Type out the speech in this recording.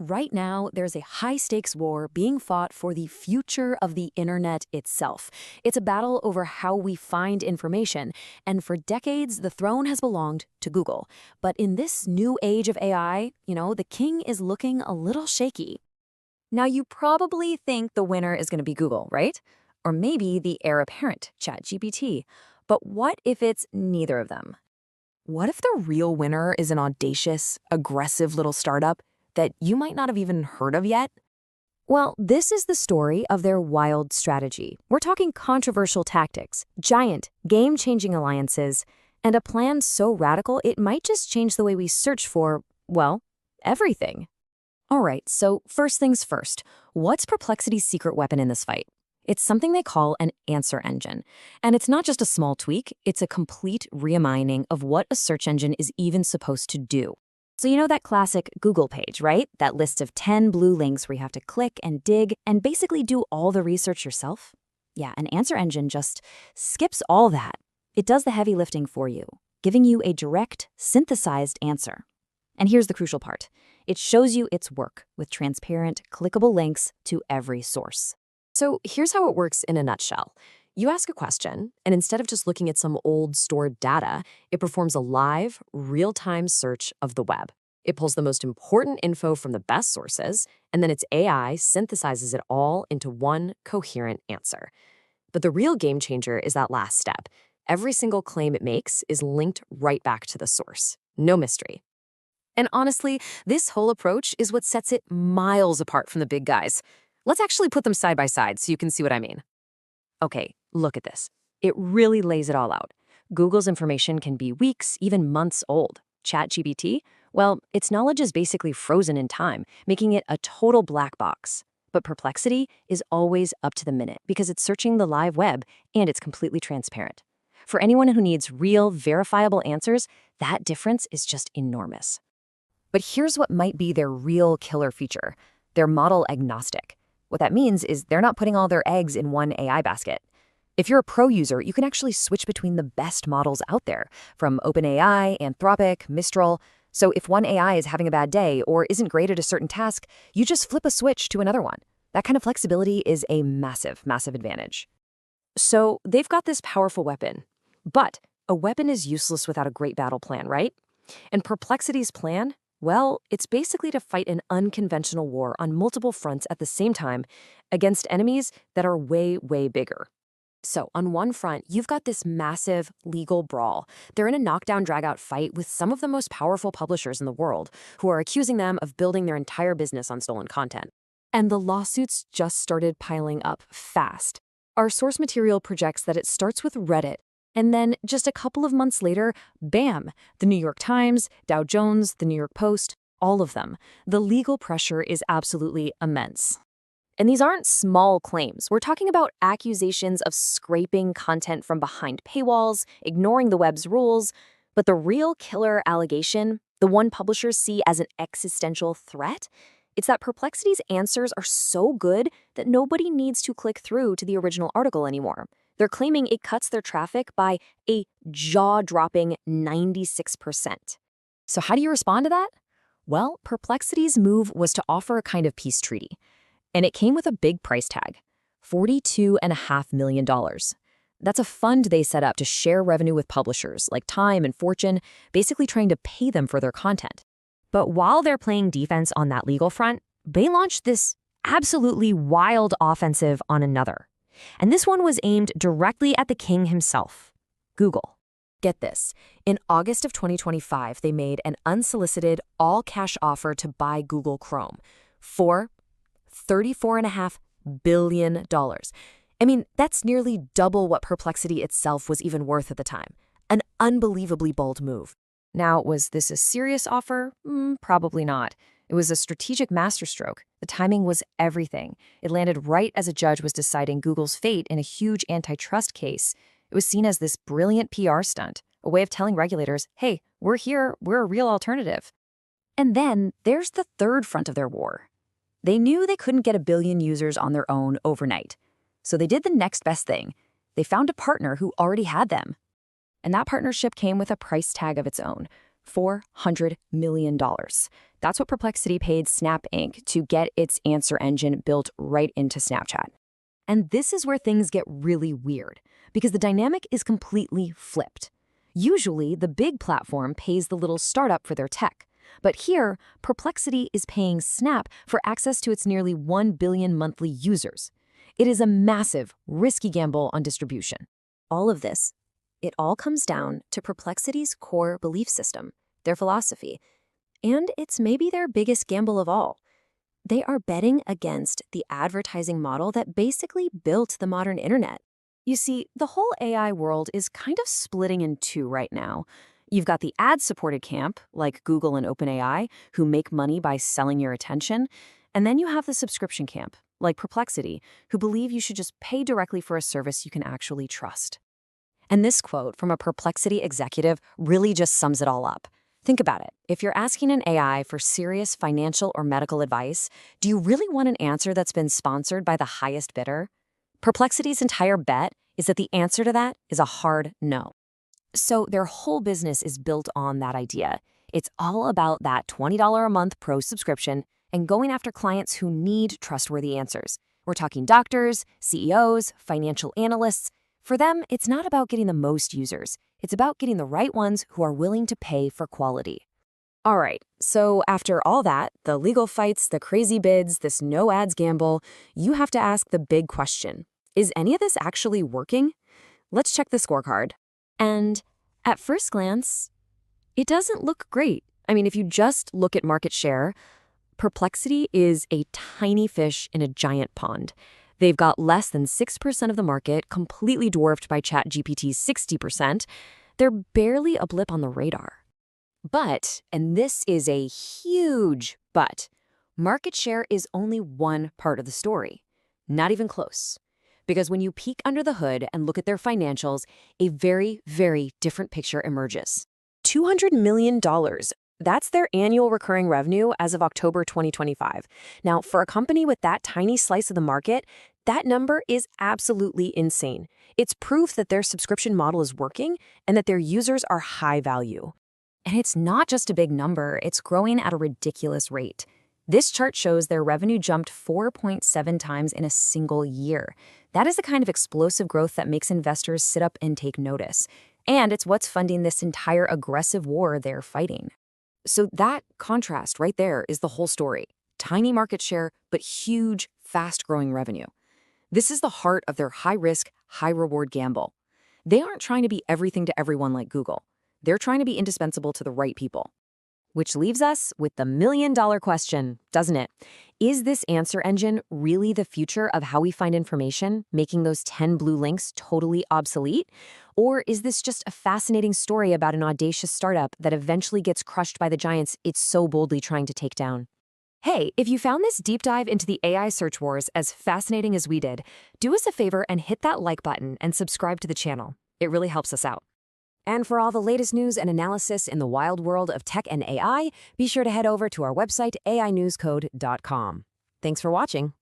Right now, there's a high-stakes war being fought for the future of the internet itself. It's a battle over how we find information, and for decades, the throne has belonged to Google. But in this new age of AI, the king is looking a little shaky. Now, you probably think the winner is going to be Google, right? Or maybe the heir apparent, ChatGPT. But what if it's neither of them? What if the real winner is an audacious, aggressive little startup that you might not have even heard of yet? Well, this is the story of their wild strategy. We're talking controversial tactics, giant, game-changing alliances, and a plan so radical it might just change the way we search for, well, everything. All right, so first things first, what's Perplexity's secret weapon in this fight? It's something they call an answer engine. And it's not just a small tweak, it's a complete reimagining of what a search engine is even supposed to do. So you know that classic Google page, right? That list of 10 blue links where you have to click and dig and basically do all the research yourself? Yeah, an answer engine just skips all that. It does the heavy lifting for you, giving you a direct, synthesized answer. And here's the crucial part. It shows you its work with transparent, clickable links to every source. So here's how it works in a nutshell. You ask a question, and instead of just looking at some old stored data, it performs a live, real-time search of the web. It pulls the most important info from the best sources, and then its AI synthesizes it all into one coherent answer. But the real game changer is that last step. Every single claim it makes is linked right back to the source. No mystery. And honestly, this whole approach is what sets it miles apart from the big guys. Let's actually put them side by side so you can see what I mean. Okay, look at this. It really lays it all out. Google's information can be weeks, even months old. ChatGPT, well, its knowledge is basically frozen in time, making it a total black box. But Perplexity is always up to the minute because it's searching the live web and it's completely transparent. For anyone who needs real, verifiable answers, that difference is just enormous. But here's what might be their real killer feature. They're model agnostic. What that means is they're not putting all their eggs in one AI basket. If you're a pro user, you can actually switch between the best models out there, from OpenAI, Anthropic, Mistral. So if one AI is having a bad day or isn't great at a certain task, you just flip a switch to another one. That kind of flexibility is a massive, massive advantage. So they've got this powerful weapon. But a weapon is useless without a great battle plan, right? And Perplexity's plan? Well, it's basically to fight an unconventional war on multiple fronts at the same time against enemies that are way, way bigger. So on one front, you've got this massive legal brawl. They're in a knockdown, drag-out fight with some of the most powerful publishers in the world who are accusing them of building their entire business on stolen content. And the lawsuits just started piling up fast. Our source material projects that it starts with Reddit, and then just a couple of months later, bam, the New York Times, Dow Jones, the New York Post, all of them. The legal pressure is absolutely immense. And these aren't small claims. We're talking about accusations of scraping content from behind paywalls, ignoring the web's rules. But the real killer allegation, the one publishers see as an existential threat, it's that Perplexity's answers are so good that nobody needs to click through to the original article anymore. They're claiming it cuts their traffic by a jaw-dropping 96%. So how do you respond to that? Well, Perplexity's move was to offer a kind of peace treaty. And it came with a big price tag, $42.5 million. That's a fund they set up to share revenue with publishers like Time and Fortune, basically trying to pay them for their content. But while they're playing defense on that legal front, they launched this absolutely wild offensive on another. And this one was aimed directly at the king himself, Google. Get this. In August of 2025, they made an unsolicited, all-cash offer to buy Google Chrome for $34.5 billion. I mean, that's nearly double what Perplexity itself was even worth at the time. An unbelievably bold move. Now, was this a serious offer? Probably not. It was a strategic masterstroke. The timing was everything. It landed right as a judge was deciding Google's fate in a huge antitrust case. It was seen as this brilliant PR stunt, a way of telling regulators, hey, we're here, we're a real alternative. And then there's the third front of their war. They knew they couldn't get 1 billion users on their own overnight. So they did the next best thing. They found a partner who already had them. And that partnership came with a price tag of its own, $400 million. That's what Perplexity paid Snap Inc. to get its answer engine built right into Snapchat. And this is where things get really weird, because the dynamic is completely flipped. Usually, the big platform pays the little startup for their tech. But here, Perplexity is paying Snap for access to its nearly 1 billion monthly users. It is a massive, risky gamble on distribution. All of this, it all comes down to Perplexity's core belief system, their philosophy, and it's maybe their biggest gamble of all. They are betting against the advertising model that basically built the modern internet. You see, the whole AI world is kind of splitting in two right now. You've got the ad-supported camp, like Google and OpenAI, who make money by selling your attention. And then you have the subscription camp, like Perplexity, who believe you should just pay directly for a service you can actually trust. And this quote from a Perplexity executive really just sums it all up. Think about it. If you're asking an AI for serious financial or medical advice, do you really want an answer that's been sponsored by the highest bidder? Perplexity's entire bet is that the answer to that is a hard no. So their whole business is built on that idea. It's all about that $20 a month pro subscription and going after clients who need trustworthy answers. We're talking doctors, CEOs, financial analysts. For them, it's not about getting the most users. It's about getting the right ones who are willing to pay for quality. All right, so after all that, the legal fights, the crazy bids, this no ads gamble, you have to ask the big question. Is any of this actually working? Let's check the scorecard. And at first glance, it doesn't look great. I mean, if you just look at market share, Perplexity is a tiny fish in a giant pond. They've got less than 6% of the market, completely dwarfed by ChatGPT's 60%. They're barely a blip on the radar. But, and this is a huge but, market share is only one part of the story. Not even close. Because when you peek under the hood and look at their financials, a very, very different picture emerges. $200 million. That's their annual recurring revenue as of October 2025. Now, for a company with that tiny slice of the market, that number is absolutely insane. It's proof that their subscription model is working and that their users are high value. And it's not just a big number, it's growing at a ridiculous rate. This chart shows their revenue jumped 4.7 times in a single year. That is the kind of explosive growth that makes investors sit up and take notice. And it's what's funding this entire aggressive war they're fighting. So that contrast right there is the whole story. Tiny market share, but huge, fast-growing revenue. This is the heart of their high-risk, high-reward gamble. They aren't trying to be everything to everyone like Google. They're trying to be indispensable to the right people. Which leaves us with the million-dollar question, doesn't it? Is this answer engine really the future of how we find information, making those 10 blue links totally obsolete? Or is this just a fascinating story about an audacious startup that eventually gets crushed by the giants it's so boldly trying to take down? Hey, if you found this deep dive into the AI search wars as fascinating as we did, do us a favor and hit that like button and subscribe to the channel. It really helps us out. And for all the latest news and analysis in the wild world of tech and AI, be sure to head over to our website, ainewscode.com. Thanks for watching.